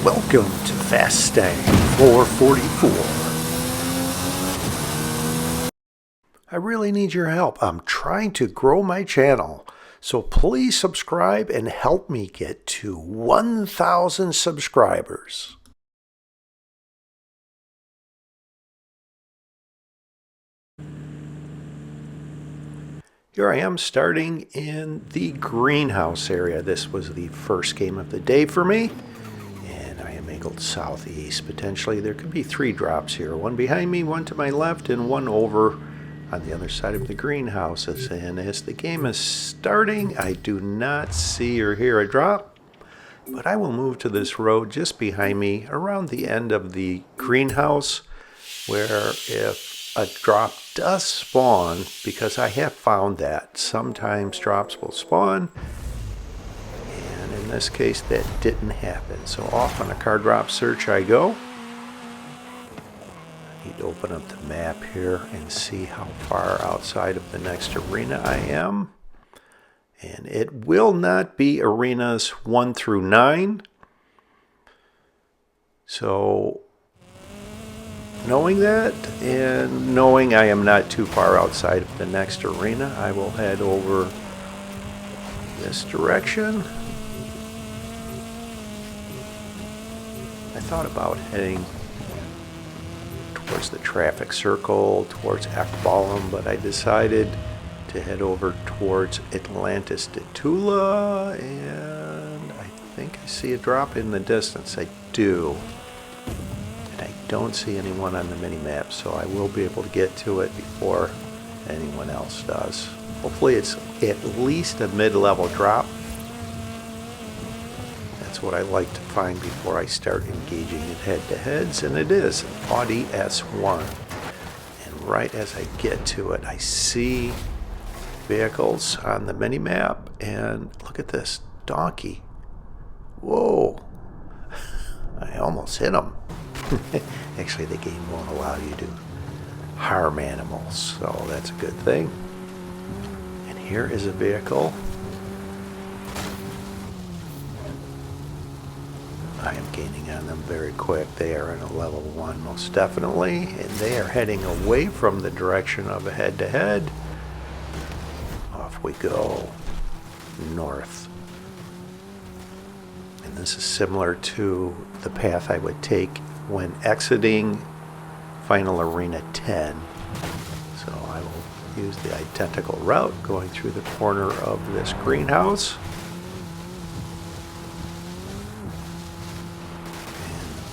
Welcome to Fast Stang 444. I really need your help. I'm trying to grow my channel, so please subscribe and help me get to 1,000 subscribers. Here I am starting in the greenhouse area. This was the first game of the day for me. Angled southeast. Potentially there could be 3 drops here. One behind me, one to my left, and one over on the other side of the greenhouses. And as the game is starting, I do not see or hear a drop. But I will move to this road just behind me around the end of the greenhouse, where if a drop does spawn, because I have found that sometimes drops will spawn, in this case that didn't happen. So off on a car drop search I go. I need to open up the map here and see how far outside of the next arena I am. And it will not be arenas 1 through 9. So knowing that and knowing I am not too far outside of the next arena, I will head over this direction. I thought about heading towards the traffic circle, towards Ekbalum, but I decided to head over towards Atlantis de Tula, and I think I see a drop in the distance. I do. And I don't see anyone on the mini-map, so I will be able to get to it before anyone else does. Hopefully it's at least a mid-level drop. That's what I like to find before I start engaging in head-to-heads, and it is an Audi S1. And right as I get to it, I see vehicles on the mini-map, and look at this donkey. Whoa, I almost hit him. Actually, the game won't allow you to harm animals, so that's a good thing. And here is a vehicle. I am gaining on them very quick. They are in a level 1 most definitely, and they are heading away from the direction of a head-to-head. Off we go north. And this is similar to the path I would take when exiting Final Arena 10. So I will use the identical route going through the corner of this greenhouse.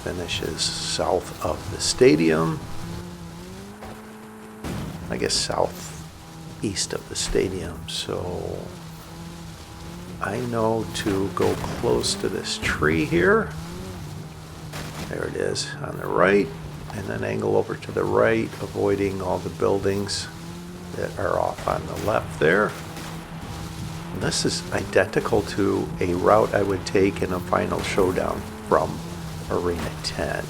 Finishes south of the stadium. I guess southeast of the stadium. So I know to go close to this tree here. There it is on the right, and then angle over to the right, avoiding all the buildings that are off on the left there. And this is identical to a route I would take in a final showdown from Arena 10.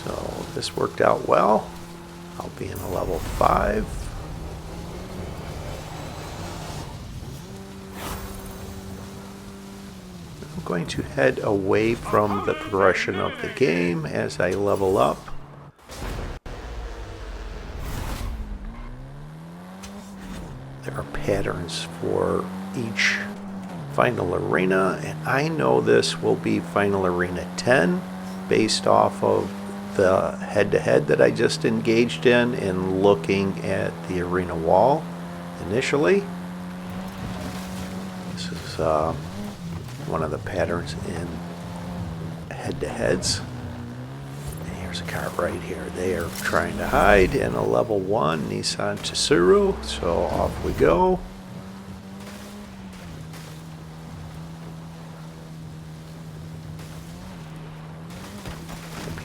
So this worked out well. I'll be in a level 5. I'm going to head away from the progression of the game as I level up. There are patterns for each final arena, and I know this will be Final Arena 10 based off of the head-to-head that I just engaged in and looking at the arena wall initially. This is one of the patterns in head-to-heads. And here's a car right here. They are trying to hide in a level 1 Nissan Tsuru, so off we go.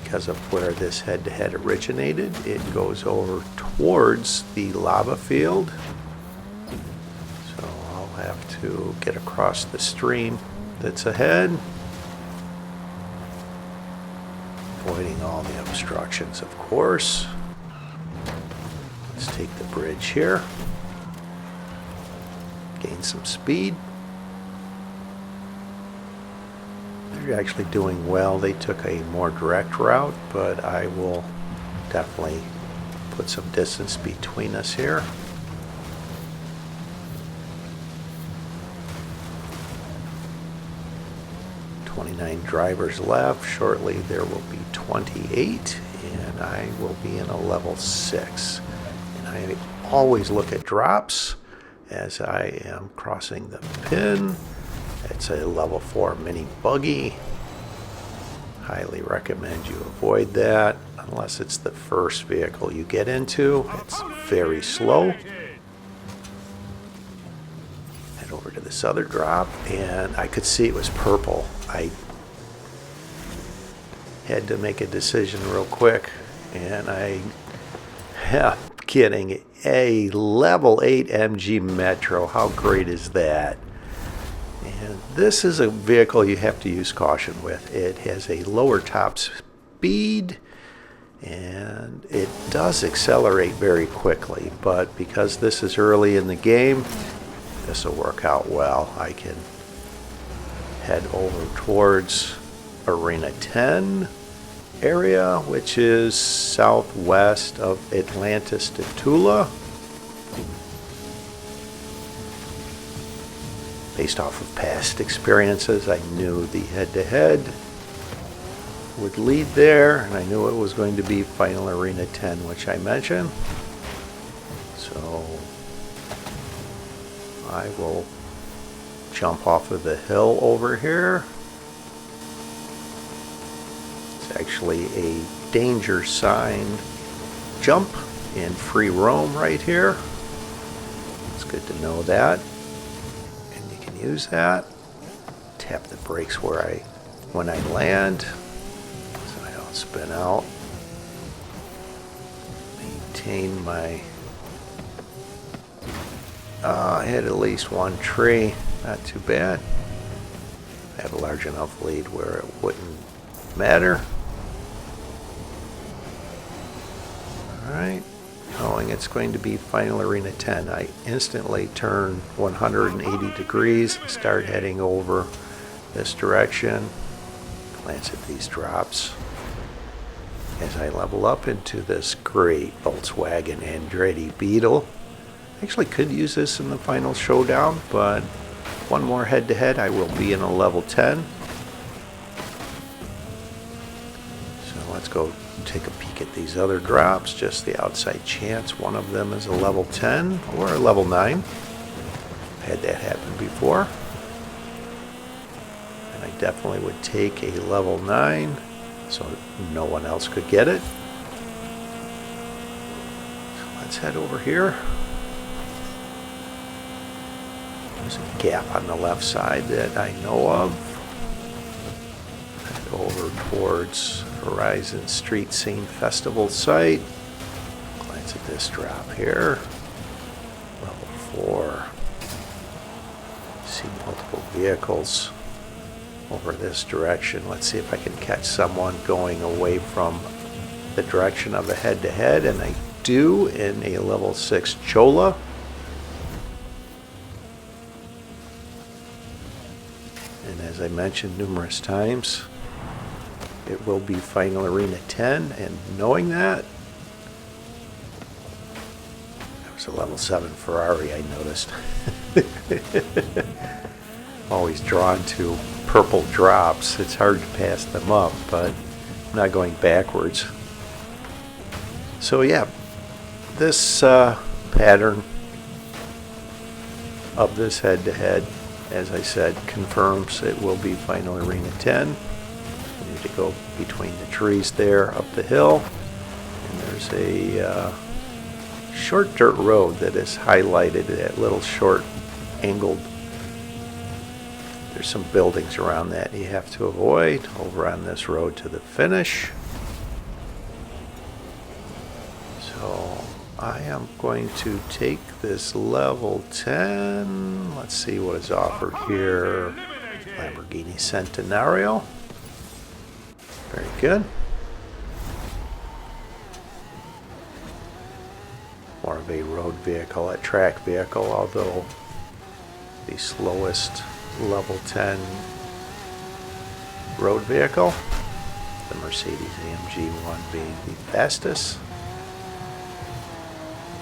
Because of where this head-to-head originated, it goes over towards the lava field. So I'll have to get across the stream that's ahead, avoiding all the obstructions, of course. Let's take the bridge here, gain some speed. They're actually doing well. They took a more direct route, but I will definitely put some distance between us here. Drivers left. Shortly there will be 28, and I will be in a level 6. And I always look at drops as I am crossing the pin. It's a level 4 mini buggy. Highly recommend you avoid that unless it's the first vehicle you get into. It's very slow. Head over to this other drop, and I could see it was purple. I had to make a decision real quick, and kidding, a level 8 MG Metro. How great is that? And this is a vehicle you have to use caution with. It has a lower top speed, and it does accelerate very quickly, but because this is early in the game, this will work out well. I can head over towards Arena 10 area, which is southwest of Atlantis to Tula. Based off of past experiences, I knew the head-to-head would lead there, and I knew it was going to be Final Arena 10, which I mentioned. So I will jump off of the hill over here. It's actually a danger sign jump in free roam right here. It's good to know that. And you can use that. Tap the brakes when I land, so I don't spin out. Maintain my I hit at least one tree, not too bad. I have a large enough lead where it wouldn't matter. Alright, knowing it's going to be Final Arena 10, I instantly turn 180 degrees and start heading over this direction. Glance at these drops as I level up into this great Volkswagen Andretti Beetle. Actually could use this in the final showdown, but one more head-to-head, I will be in a level 10. So let's go take a peek at these other drops, just the outside chance one of them is a level 10 or a level 9. Had that happen before. And I definitely would take a level 9 so no one else could get it. So let's head over here. There's a gap on the left side that I know of. Head over towards Horizon Street Scene Festival site. Glance at this drop here. Level 4. See multiple vehicles over this direction. Let's see if I can catch someone going away from the direction of a head-to-head, and I do in a level 6 Chola. And as I mentioned numerous times, it will be Final Arena 10, and knowing that, there was a level 7 Ferrari I noticed. Always drawn to purple drops. It's hard to pass them up, but I'm not going backwards. So yeah, this pattern of this head-to-head, as I said, confirms it will be Final Arena 10. You need to go between the trees there, up the hill, and there's a short dirt road that is highlighted, that little short angled. There's some buildings around that you have to avoid over on this road to the finish. So I am going to take this level 10. Let's see what is offered here. Lamborghini Centenario. Very good. More of a road vehicle, a track vehicle, although the slowest level 10 road vehicle, the Mercedes-AMG one being the fastest.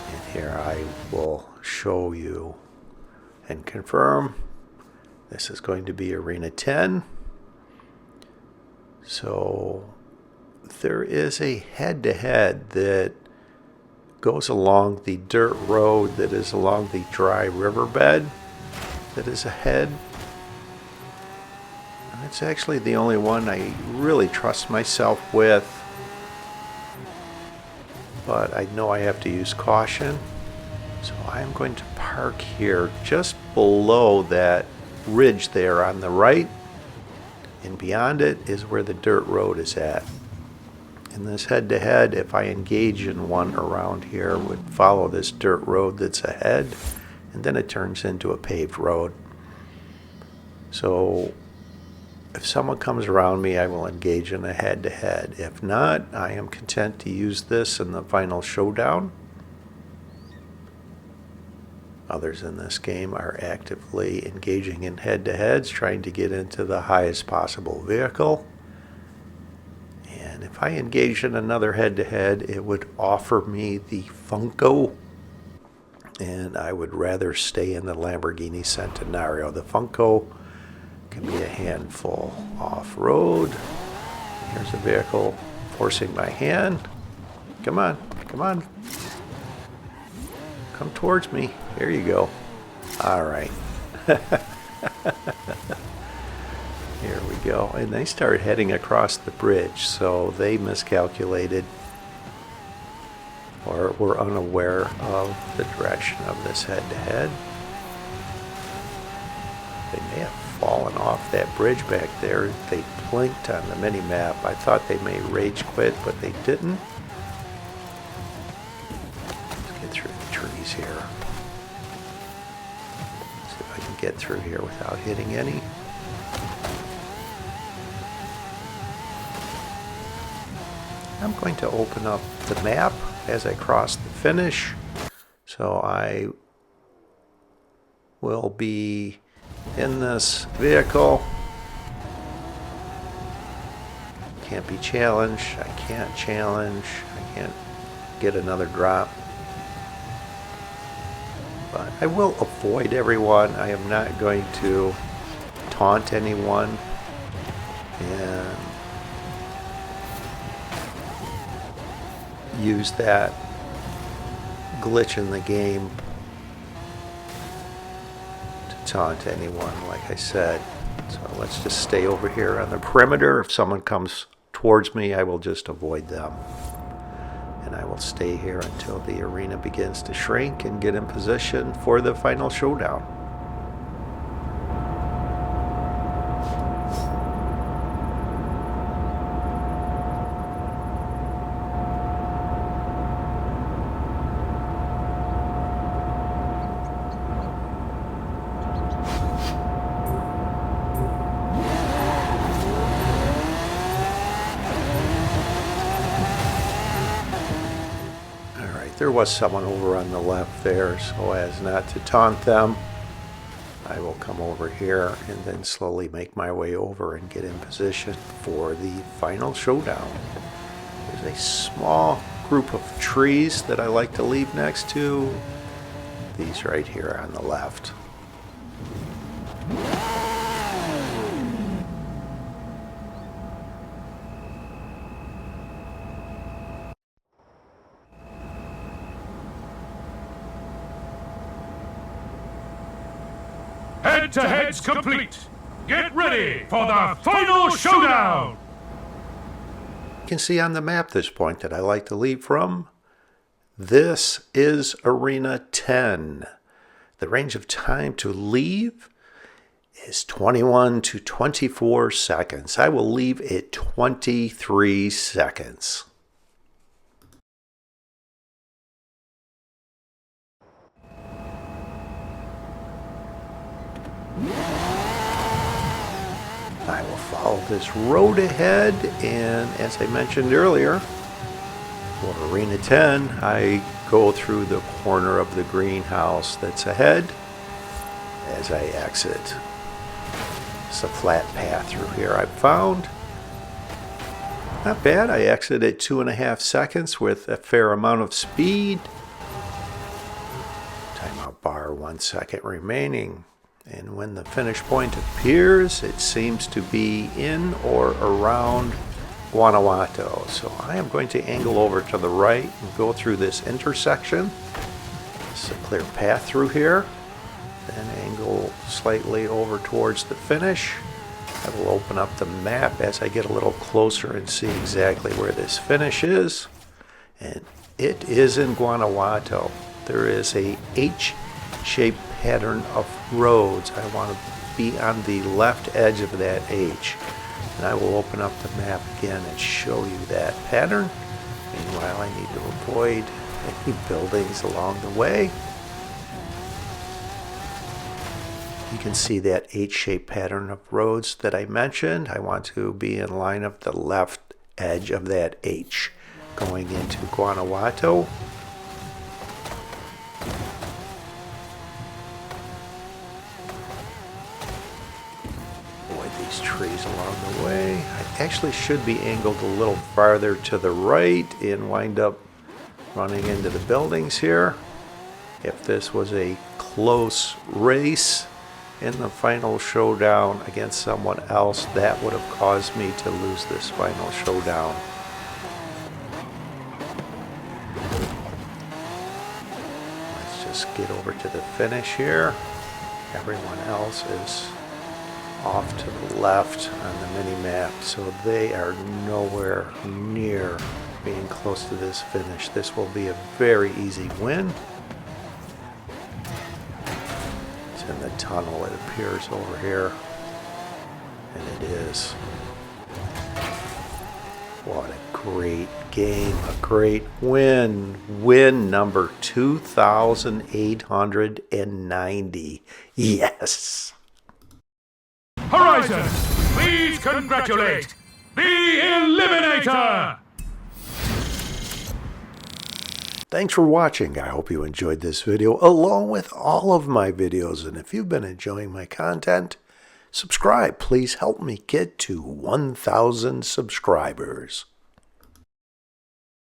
And here I will show you and confirm this is going to be Arena 10. So there is a head-to-head that goes along the dirt road that is along the dry riverbed that is ahead. And it's actually the only one I really trust myself with, but I know I have to use caution. So I'm going to park here just below that ridge there on the right, and beyond it is where the dirt road is at. In this head-to-head, if I engage in one around here, would follow this dirt road that's ahead, and then it turns into a paved road. So if someone comes around me, I will engage in a head-to-head. If not, I am content to use this in the final showdown. Others in this game are actively engaging in head-to-heads, trying to get into the highest possible vehicle. And if I engage in another head-to-head, it would offer me the Funko, and I would rather stay in the Lamborghini Centenario. The Funko can be a handful off-road. Here's a vehicle forcing my hand. Come on, come on. Come towards me. Here you go. All right. Here we go. And they start heading across the bridge, so they miscalculated or were unaware of the direction of this head-to-head. They may have fallen off that bridge back there. They blinked on the mini-map. I thought they may rage quit, but they didn't. Let's get through the trees here. See if I can get through here without hitting any. I'm going to open up the map as I cross the finish, so I will be in this vehicle. Can't be challenged. I can't challenge. I can't get another drop. But I will avoid everyone. I am not going to taunt anyone. And use that glitch in the game to taunt anyone, like I said. So let's just stay over here on the perimeter. If someone comes towards me, I will just avoid them. And I will stay here until the arena begins to shrink and get in position for the final showdown. There was someone over on the left there, so as not to taunt them, I will come over here and then slowly make my way over and get in position for the final showdown. There's a small group of trees that I like to leave next to. These right here on the left. Head-to-heads complete. Get ready for the final showdown. You can see on the map this point that I like to leave from. This is Arena 10. The range of time to leave is 21 to 24 seconds. I will leave at 23 seconds. I will follow this road ahead, and as I mentioned earlier, for Arena 10, I go through the corner of the greenhouse that's ahead as I exit. It's a flat path through here I've found. Not bad. I exited 2.5 seconds with a fair amount of speed. Timeout bar, 1 second remaining. And when the finish point appears, it seems to be in or around Guanajuato. So I am going to angle over to the right and go through this intersection. It's a clear path through here. Then angle slightly over towards the finish. I will open up the map as I get a little closer and see exactly where this finish is. And it is in Guanajuato. There is a H-shaped pattern of roads. I want to be on the left edge of that H. And I will open up the map again and show you that pattern. Meanwhile, I need to avoid any buildings along the way. You can see that H-shaped pattern of roads that I mentioned. I want to be in line of the left edge of that H going into Guanajuato. Avoid these trees along the way. I actually should be angled a little farther to the right and wind up running into the buildings here. If this was a close race in the final showdown against someone else, that would have caused me to lose this final showdown. Let's just get over to the finish here. Everyone else is off to the left on the mini-map, so they are nowhere near being close to this finish. This will be a very easy win. In the tunnel, it appears over here, and it is. What a great game, a great win. Win number 2,890. Yes. Horizon, please congratulate the Eliminator! Thanks for watching. I hope you enjoyed this video along with all of my videos. And if you've been enjoying my content, subscribe. Please help me get to 1,000 subscribers.